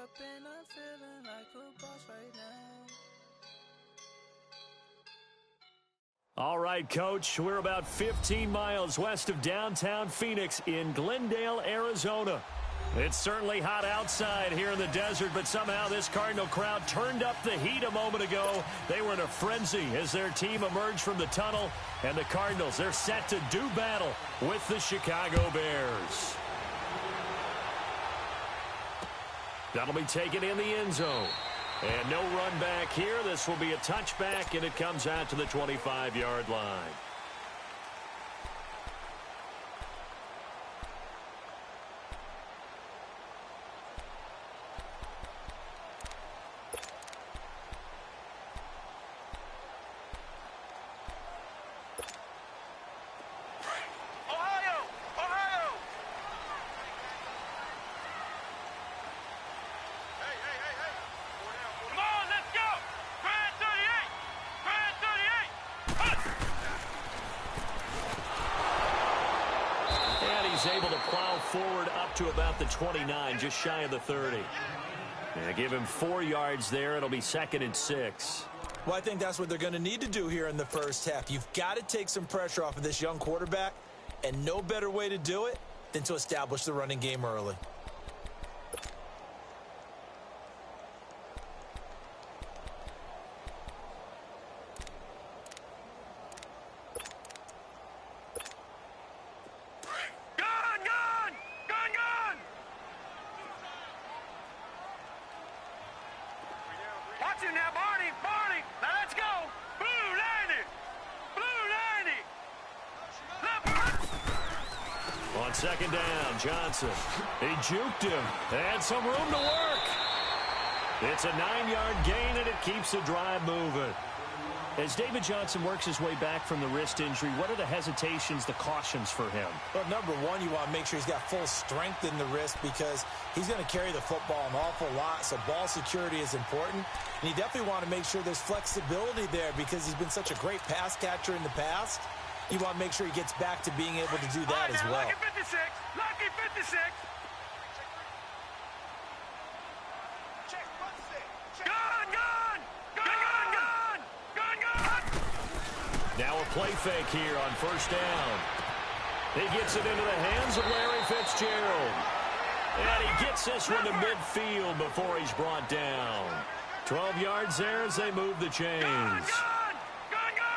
up and I'm feeling like a boss right now. All right, Coach, we're about 15 miles west of downtown Phoenix in Glendale, Arizona. It's certainly hot outside here in the desert, but somehow this Cardinal crowd turned up the heat a moment ago. They were in a frenzy as their team emerged from the tunnel, and the Cardinals, they're set to do battle with the Chicago Bears. That'll be taken in the end zone. And no run back here. This will be a touchback, and it comes out to the 25-yard line. Able to plow forward up to about the 29, just shy of the 30. And give him 4 yards there. It'll be 2nd and 6. Well, I think that's what they're going to need to do here in the first half. You've got to take some pressure off of this young quarterback, and no better way to do it than to establish the running game early. On 2nd down, Johnson. He juked him. Had some room to work. It's a 9-yard gain, and it keeps the drive moving. As David Johnson works his way back from the wrist injury, what are the hesitations, the cautions for him? Well, number one, you want to make sure he's got full strength in the wrist because he's going to carry the football an awful lot, so ball security is important. And you definitely want to make sure there's flexibility there because he's been such a great pass catcher in the past. You want to make sure he gets back to being able to do that as well. Lucky 56! Lucky 56! Now a play fake here on 1st down. He gets it into the hands of Larry Fitzgerald. And he gets this one to midfield before he's brought down. 12 yards there as they move the chains.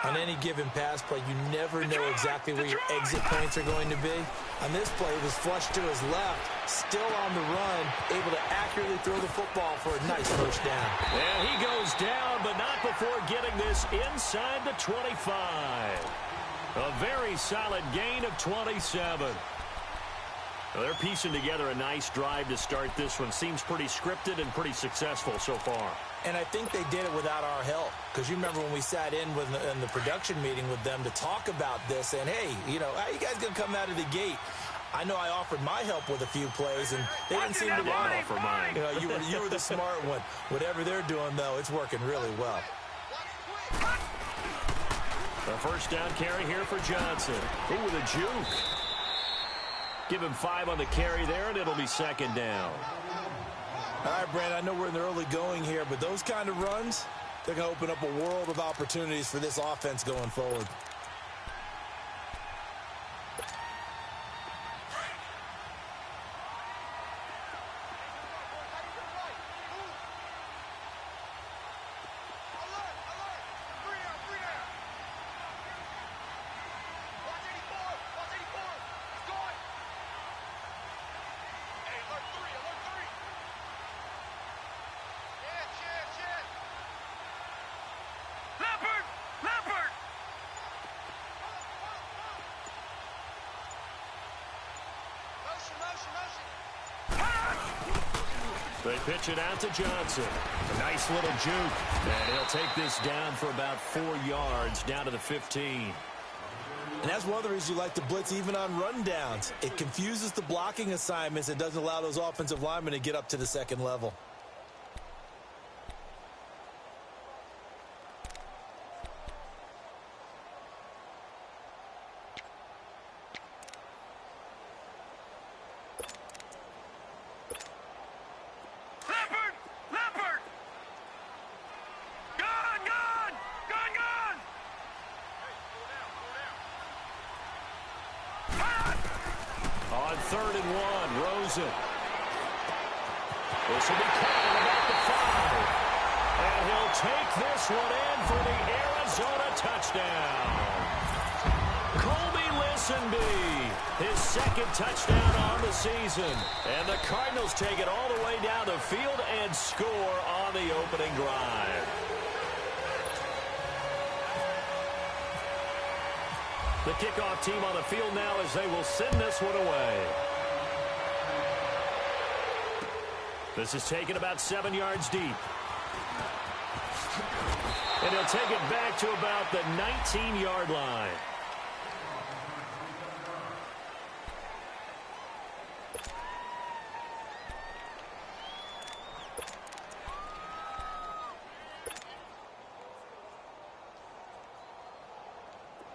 On any given pass play, you never know exactly where your exit points are going to be. On this play, it was flushed to his left, still on the run, able to accurately throw the football for a nice 1st down. And he goes down, but not before getting this inside the 25. A very solid gain of 27. Well, they're piecing together a nice drive to start this one. Seems pretty scripted and pretty successful so far. And I think they did it without our help. Because you remember when we sat in the production meeting with them to talk about this, and hey, you know, how you guys going to come out of the gate? I know I offered my help with a few plays, and they didn't seem to want to offer mine. You know, you were the smart one. Whatever they're doing, though, it's working really well. The 1st down carry here for Johnson. Ooh, with a juke. Give him 5 on the carry there, and it'll be 2nd down. All right, Brandon, I know we're in the early going here, but those kind of runs, they're going to open up a world of opportunities for this offense going forward. They pitch it out to Johnson. A nice little juke. And he'll take this down for about 4 yards, down to the 15. And that's one of the reasons you like to blitz even on rundowns. It confuses the blocking assignments and doesn't allow those offensive linemen to get up to the 2nd level. Leopard! On 3rd and 1, Rosen. This will be caught at about the 5. And he'll take this one in for the Arizona touchdown. Colby Listenby, his 2nd touchdown on the season. And the Cardinals take it all the way down the field and score on the opening drive. The kickoff team on the field now as they will send this one away. This is taken about 7 yards deep. And he'll take it back to about the 19-yard line.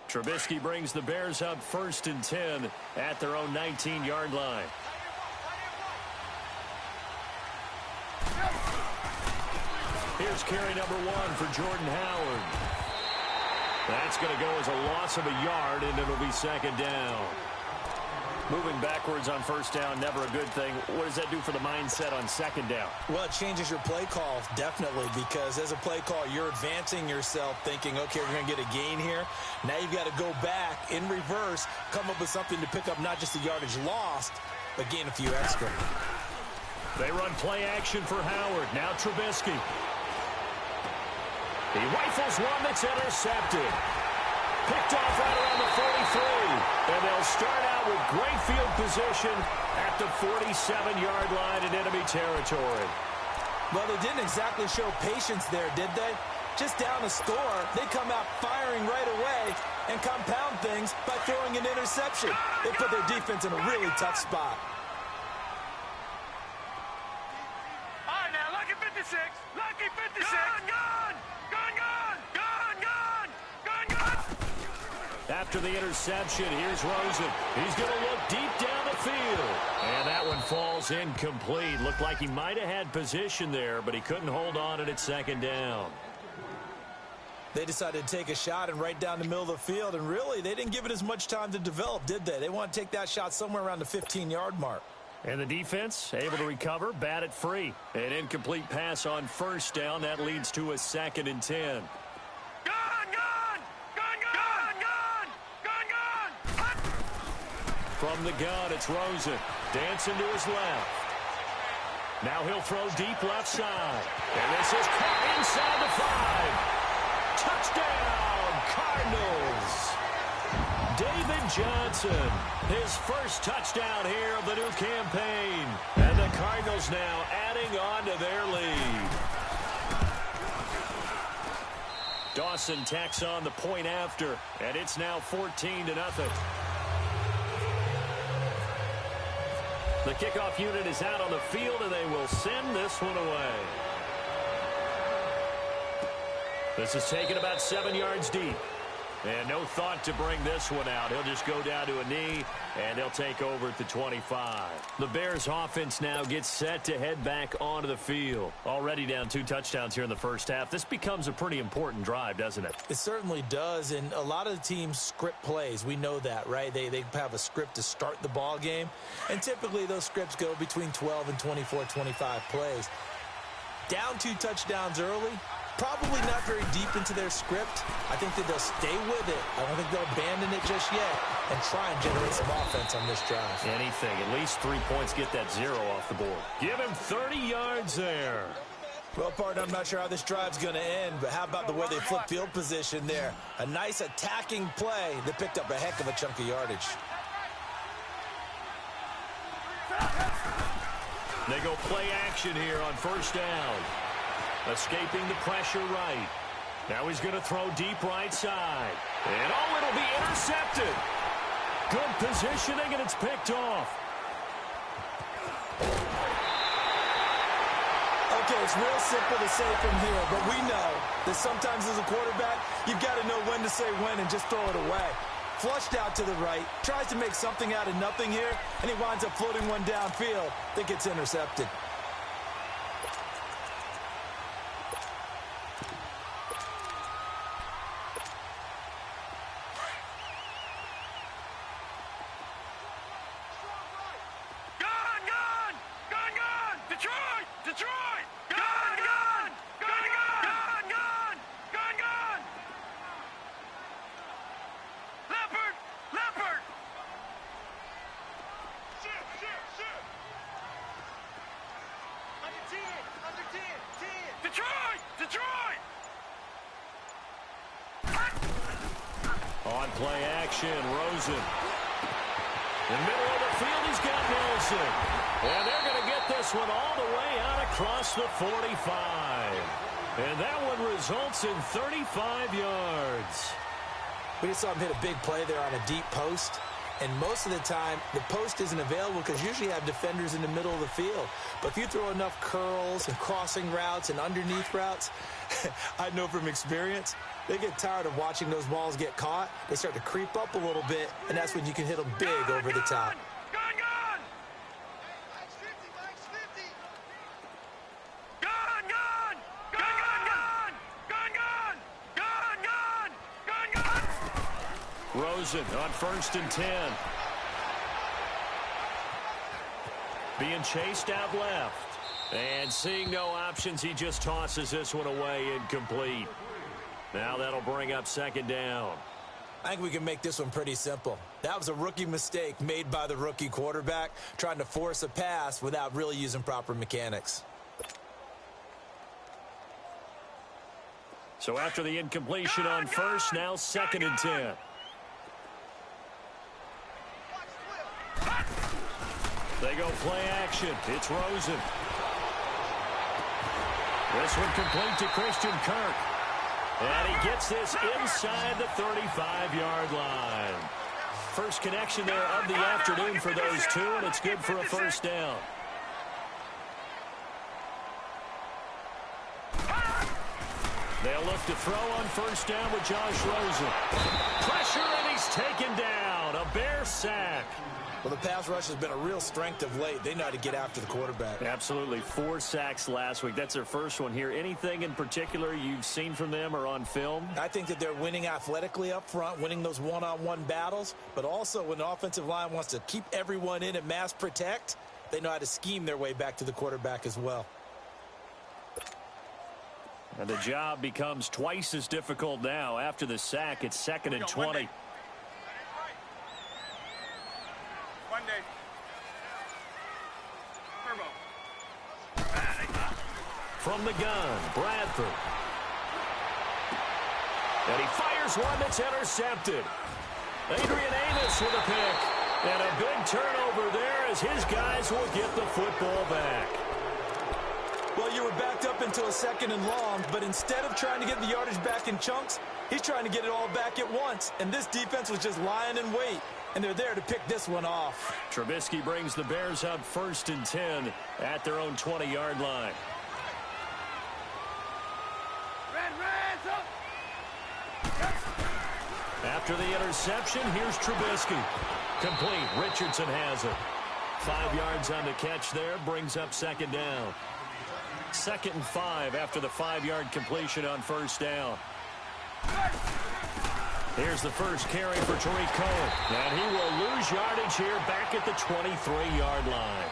Trubisky brings the Bears up 1st and 10 at their own 19-yard line. Here's carry number 1 for Jordan Howard. That's going to go as a loss of a yard, and it'll be 2nd down. Moving backwards on 1st down, never a good thing. What does that do for the mindset on 2nd down? Well, it changes your play call, definitely, because as a play call, you're advancing yourself thinking, okay, we're going to get a gain here. Now you've got to go back in reverse, come up with something to pick up not just the yardage lost, but gain a few extra. They run play action for Howard. Now Trubisky. He rifles one that's intercepted. Picked off right around the 43. And they'll start out with great field position at the 47-yard line in enemy territory. Well, they didn't exactly show patience there, did they? Just down a score, they come out firing right away and compound things by throwing an interception. They put their defense in a really tough spot. All right, now, lucky 56. Lucky 56. Gone, gone. Gone, gone. Gone, gone. Gone, gone. After the interception, here's Rosen. He's going to look deep down the field. And that one falls incomplete. Looked like he might have had position there, but he couldn't hold on it at 2nd down. They decided to take a shot and right down the middle of the field, and really, they didn't give it as much time to develop, did they? They want to take that shot somewhere around the 15-yard mark. And the defense able to recover, bat it free. An incomplete pass on 1st down. That leads to a 2nd and 10. Gone, gone. Gone, gone. Gone, gone. Gone. From the gun, it's Rosen. Dancing to his left. Now he'll throw deep left side. And this is caught inside the 5. Touchdown, Cardinals. David Johnson, his first touchdown here of the new campaign. And the Cardinals now adding on to their lead. Dawson tacks on the point after, and it's now 14-0. The kickoff unit is out on the field, and they will send this one away. This is taken about 7 yards deep. And no thought to bring this one out. He'll just go down to a knee, and they'll take over at the 25. The Bears offense now gets set to head back onto the field. Already down 2 touchdowns here in the first half. This becomes a pretty important drive, doesn't it? It certainly does, and a lot of the teams script plays. We know that, right? They have a script to start the ball game, and typically those scripts go between 12 and 24, 25 plays. Down 2 touchdowns early, probably not very deep into their script. I think that they'll stay with it. I don't think they'll abandon it just yet and try and generate some offense on this drive. Anything. At least 3 points, get that 0 off the board. Give him 30 yards there. Well, partner, I'm not sure how this drive's going to end, but how about the way they flip field position there? A nice attacking play that picked up a heck of a chunk of yardage. They go play action here on 1st down. Escaping the pressure right. Now he's going to throw deep right side. And oh, it'll be intercepted. Good positioning, and it's picked off. Okay, it's real simple to say from here, but we know that sometimes as a quarterback, you've got to know when to say when and just throw it away. Flushed out to the right, tries to make something out of nothing here, and he winds up floating one downfield that gets intercepted. Detroit! Gun, gun! Gun, gun! Gun, gun! Gun, gun! Leopard! Leopard! Shit, shit, shit! Under 10! Under 10! 10! Detroit! Detroit! On play action, Rosen. In the middle of the field, he's got Nelson. And they're going to get this one all the way out across the 45. And that one results in 35 yards. We just saw him hit a big play there on a deep post. And most of the time, the post isn't available because usually you have defenders in the middle of the field. But if you throw enough curls and crossing routes and underneath routes, I know from experience, they get tired of watching those balls get caught. They start to creep up a little bit, and that's when you can hit them big over the top. Gun, gun! Max 50, Max 50! Gun, gun! Gun, gun! Gun, gun! Gun, gun! Gun, gun! Rosen on 1st and 10. Being chased out left. And seeing no options, he just tosses this one away, incomplete. Now that'll bring up 2nd down. I think we can make this one pretty simple. That was a rookie mistake made by the rookie quarterback, trying to force a pass without really using proper mechanics. So after the incompletion on 1st, now 2nd and 10. They go play action. It's Rosen. This one complete to Christian Kirk. And he gets this inside the 35-yard line. First connection there of the afternoon for those two, and it's good for a 1st down. They'll look to throw on 1st down with Josh Rosen. Pressure, and he's taken down. A Bear sack. Well, the pass rush has been a real strength of late. They know how to get after the quarterback. Absolutely. 4 sacks last week. That's their first one here. Anything in particular you've seen from them or on film? I think that they're winning athletically up front, winning those one-on-one battles, but also when the offensive line wants to keep everyone in and mass protect, they know how to scheme their way back to the quarterback as well. And the job becomes twice as difficult now. After the sack, it's 2nd and 20. Monday. Turbo. From the gun, Bradford. And he fires one that's intercepted. Adrian Amos with a pick. And a big turnover there as his guys will get the football back. Well, you were backed up into a 2nd and long, but instead of trying to get the yardage back in chunks, he's trying to get it all back at once. And this defense was just lying in wait. And they're there to pick this one off. Trubisky brings the Bears up 1st and 10 at their own 20-yard line. Reds up! After the interception, here's Trubisky. Complete. Richardson has it. 5 yards on the catch there. Brings up 2nd down. 2nd and 5 after the 5-yard completion on 1st down. Here's the first carry for Tariq Cohen. And he will lose yardage here back at the 23-yard line.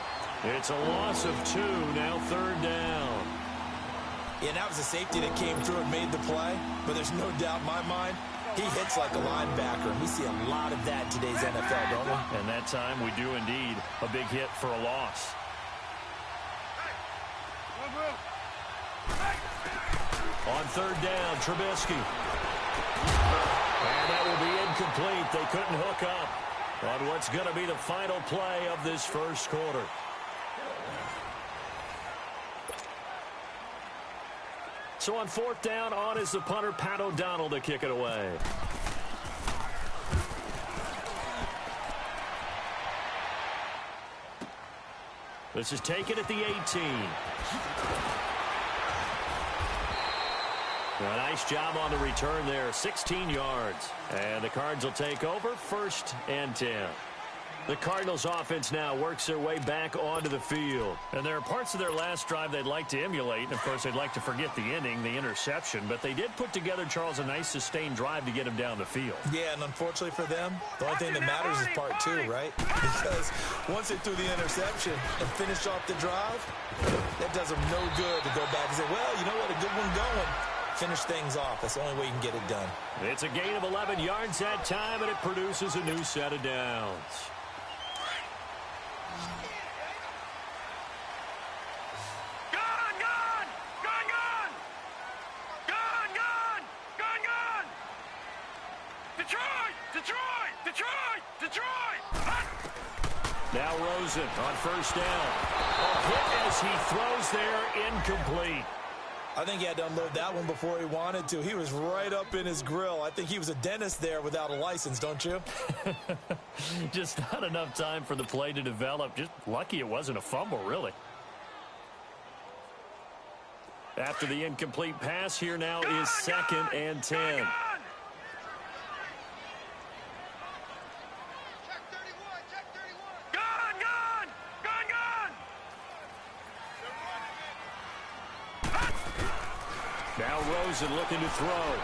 It's a loss of 2, now 3rd down. Yeah, that was a safety that came through and made the play. But there's no doubt in my mind, he hits like a linebacker. And we see a lot of that in today's NFL, don't we? And that time we do indeed. A big hit for a loss. On 3rd down, Trubisky. And that will be incomplete. They couldn't hook up on what's going to be the final play of this 1st quarter. So on 4th down, on is the punter, Pat O'Donnell, to kick it away. This is taken at the 18. A nice job on the return there, 16 yards. And the Cards will take over 1st and 10. The Cardinals offense now works their way back onto the field. And there are parts of their last drive they'd like to emulate. And, of course, they'd like to forget the inning, the interception. But they did put together, Charles, a nice sustained drive to get him down the field. Yeah, and unfortunately for them, the only thing that matters is part two, right? Because once they threw the interception and finished off the drive, that does them no good to go back and say, well, you know what, a good one going. Finish things off. That's the only way you can get it done. It's a gain of 11 yards that time, and it produces a new set of downs. Now Rosen on first down. A hit as he throws there, incomplete. I think he had to unload that one before he wanted to. He was right up in his grill. I think he was a dentist there without a license, don't you? Just not enough time for the play to develop. Just lucky it wasn't a fumble, really. After the incomplete pass, here now is 2nd and 10. Now Rosen looking to throw.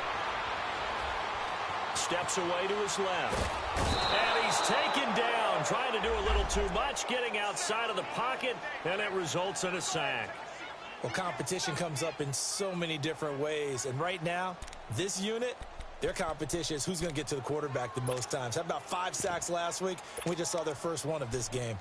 Steps away to his left. And he's taken down, trying to do a little too much, getting outside of the pocket, and it results in a sack. Well, competition comes up in so many different ways. And right now, this unit, their competition is who's going to get to the quarterback the most times. How about 5 sacks last week? We just saw their first one of this game.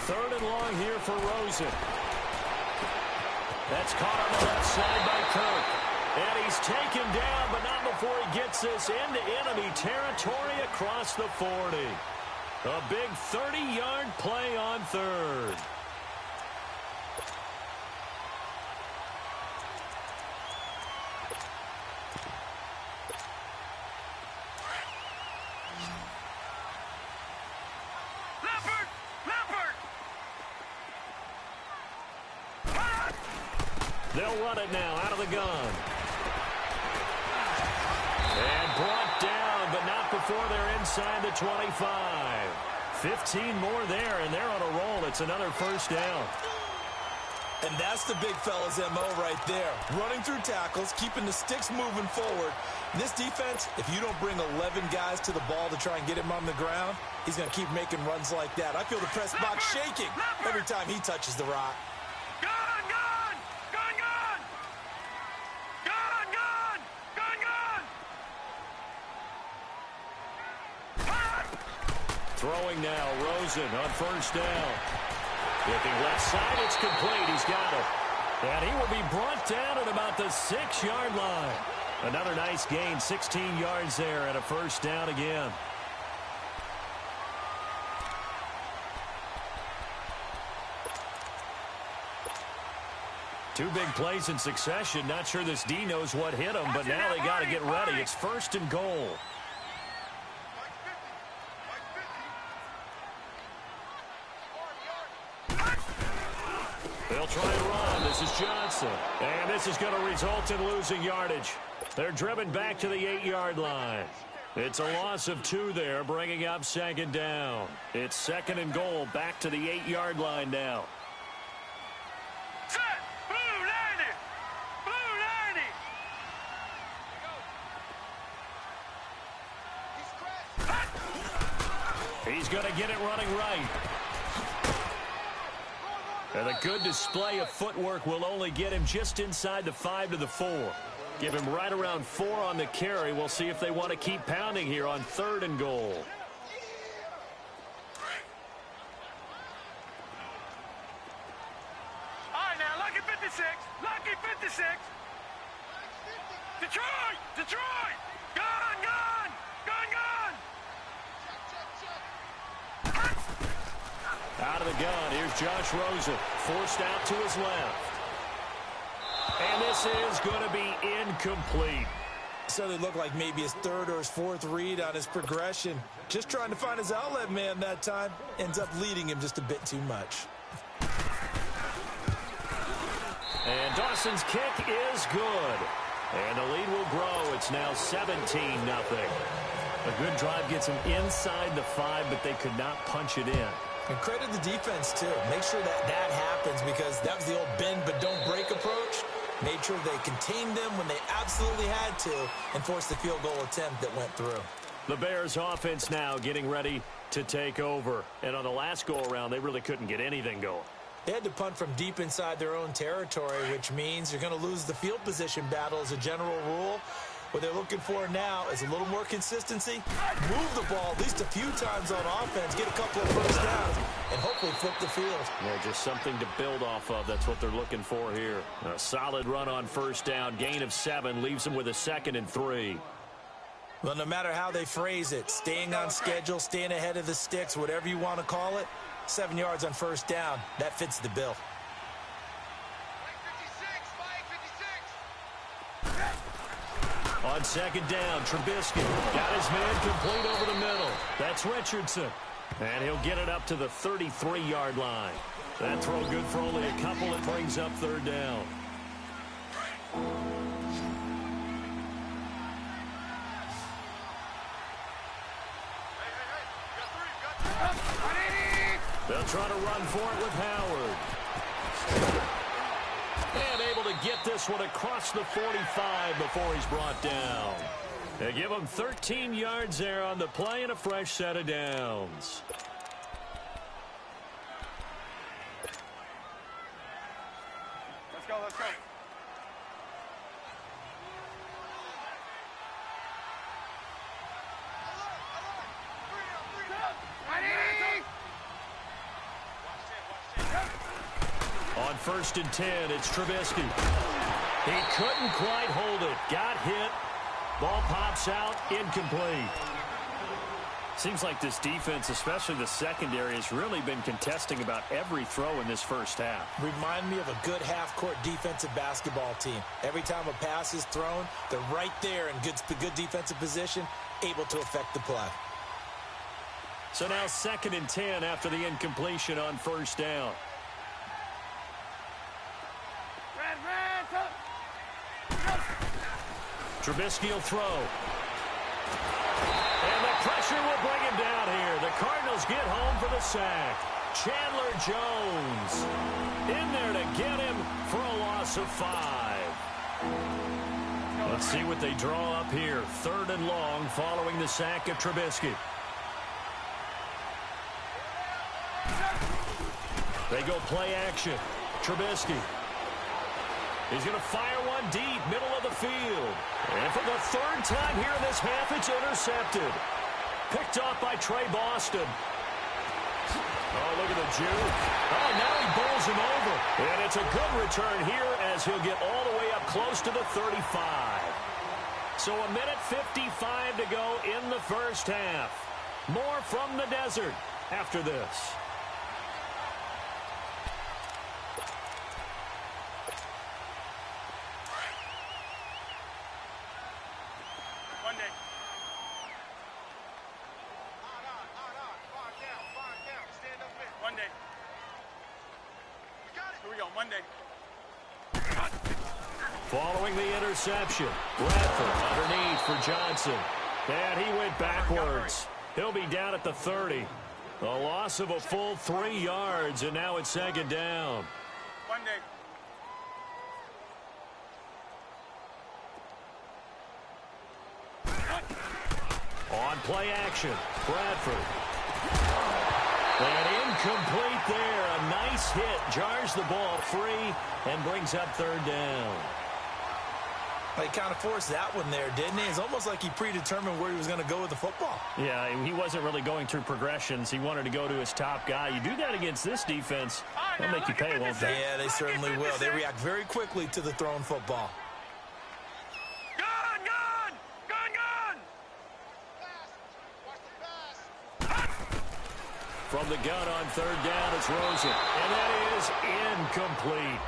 Third and long here for Rosen. That's caught on the left side by Kirk. And he's taken down, but not before he gets this into enemy territory across the 40. A big 30-yard play on third. They'll run it now out of the gun. And brought down, but not before they're inside the 25. 15 more there, and they're on a roll. It's another first down. And that's the big fella's MO right there. Running through tackles, keeping the sticks moving forward. This defense, if you don't bring 11 guys to the ball to try and get him on the ground, he's going to keep making runs like that. I feel the press box shaking every time he touches the rock. Throwing now, Rosen on first down. Looking left side, it's complete. He's got it. And he will be brought down at about the 6-yard line. Another nice gain, 16 yards there, and a first down again. Two big plays in succession. Not sure this D knows what hit him, but now they got to get ready. It's first and goal. They'll try and run. This is Johnson. And this is going to result in losing yardage. They're driven back to the 8-yard line. It's a loss of 2 there, bringing up 2nd down. It's 2nd and goal, back to the 8-yard line now. Set! Blue 90! Blue 90! He's going to get it running right. And a good display of footwork will only get him just inside the 5 to the 4. Give him right around 4 on the carry. We'll see if they want to keep pounding here on 3rd and goal. All right, now, lucky 56. Lucky 56. Detroit! Detroit! Gun! Gun! Gun! Gun! Out of the gun, here's Josh Rosen. Forced out to his left. And this is going to be incomplete. So they look like maybe his 3rd or his 4th read on his progression. Just trying to find his outlet man that time. Ends up leading him just a bit too much. And Dawson's kick is good. And the lead will grow. It's now 17-0. A good drive gets them inside the 5, but they could not punch it in. And credit the defense, too. Make sure that happens, because that was the old bend but don't break approach. Made sure they contained them when they absolutely had to and forced the field goal attempt that went through. The Bears offense now getting ready to take over. And on the last go-around, they really couldn't get anything going. They had to punt from deep inside their own territory, which means you're going to lose the field position battle as a general rule. What they're looking for now is a little more consistency, move the ball at least a few times on offense, get a couple of first downs, and hopefully flip the field. Yeah, just something to build off of. That's what they're looking for here. A solid run on first down, gain of 7, leaves them with a 2nd and 3. Well, no matter how they phrase it, staying on schedule, staying ahead of the sticks, whatever you want to call it, 7 yards on first down, that fits the bill. On 2nd down, Trubisky got his man complete over the middle. That's Richardson. And he'll get it up to the 33-yard line. That throw good for only a couple. It brings up 3rd down. They'll try to run for it with Howard. And able to get this one across the 45 before he's brought down. They give him 13 yards there on the play and a fresh set of downs. Let's go, let's go. On 1st and 10, it's Trubisky. He couldn't quite hold it. Got hit. Ball pops out. Incomplete. Seems like this defense, especially the secondary, has really been contesting about every throw in this first half. Remind me of a good half-court defensive basketball team. Every time a pass is thrown, they're right there in good defensive position, able to affect the play. So now 2nd and 10 after the incompletion on first down. Trubisky will throw. And the pressure will bring him down here. The Cardinals get home for the sack. Chandler Jones in there to get him for a loss of 5. Let's see what they draw up here. 3rd and long following the sack of Trubisky. They go play action. Trubisky. He's going to fire one deep, middle of the field. And for the 3rd time here in this half, it's intercepted. Picked off by Trey Boston. Oh, look at the Jew. Oh, now he bowls him over. And it's a good return here as he'll get all the way up close to the 35. So 1:55 to go in the first half. More from the desert after this. Following the interception, Bradford underneath for Johnson. And he went backwards. He'll be down at the 30. A loss of a full 3 yards, and now it's 2nd down. On play action, Bradford. And incomplete there. A nice hit. Jars the ball free and brings up 3rd down. He kind of forced that one there, didn't he? It's almost like he predetermined where he was going to go with the football. Yeah, he wasn't really going through progressions. He wanted to go to his top guy. You do that against this defense, they'll make you pay, won't they? Yeah, they certainly will. They react very quickly to the thrown football. From the gun on 3rd down, it's Rosen. And that is incomplete.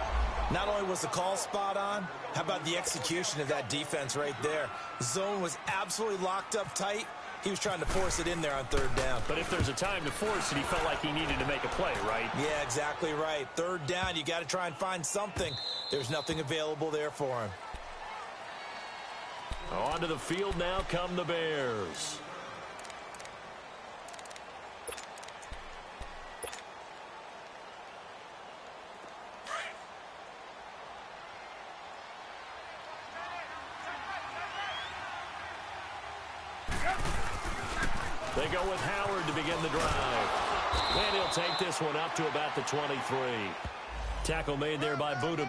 Not only was the call spot on, how about the execution of that defense right there? Zone was absolutely locked up tight. He was trying to force it in there on third down. But if there's a time to force it, he felt like he needed to make a play, right? Yeah, exactly right. Third down, you got to try and find something. There's nothing available there for him. Onto the field now come the Bears. They go with Howard to begin the drive. And he'll take this one up to about the 23. Tackle made there by Buda.